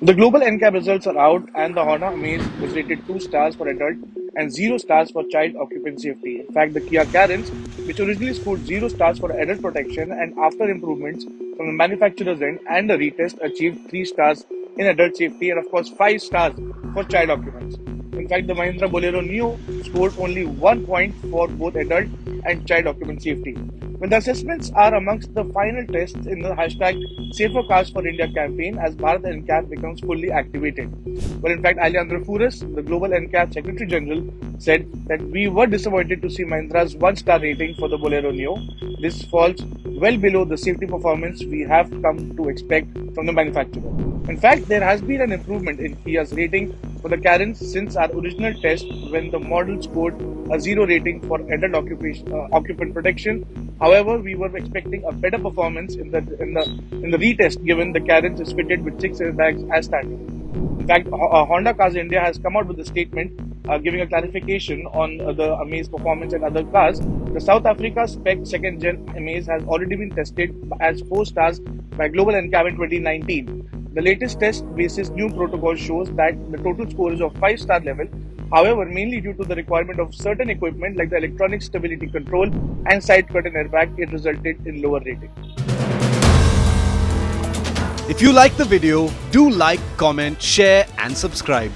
The global NCAP results are out, and the Honda Amaze was rated 2 stars for adult and 0 stars for child occupant safety. In fact, the Kia Carens, which originally scored 0 stars for adult protection and after improvements from the manufacturer's end and a retest, achieved 3 stars in adult safety and, of course, 5 stars for child occupants. In fact, the Mahindra Bolero Neo scored only 1 point for both adult and child occupant safety. Well, the assessments are amongst the final tests in the hashtag Safer Cars for India campaign as Bharat NCAP becomes fully activated. Well, in fact, the global NCAP Secretary General, said that we were disappointed to see Mahindra's 1-star rating for the Bolero Neo. This falls well below the safety performance we have come to expect from the manufacturer. In fact, there has been an improvement in Kia's rating for the Carens since our original test when the model scored a 0 rating for adult occupant protection. However, we were expecting a better performance in the retest given the Carens is fitted with 6 airbags as standard. In fact, Honda Cars India has come out with a statement giving a clarification on the Amaze performance and other cars. The South Africa spec 2nd Gen Amaze has already been tested as 4 stars by Global NCAP in 2019. The latest test basis new protocol shows that the total score is of 5-star level. However, mainly due to the requirement of certain equipment like the electronic stability control and side curtain airbag, it resulted in lower rating. If you like the video, do like, comment, share and subscribe.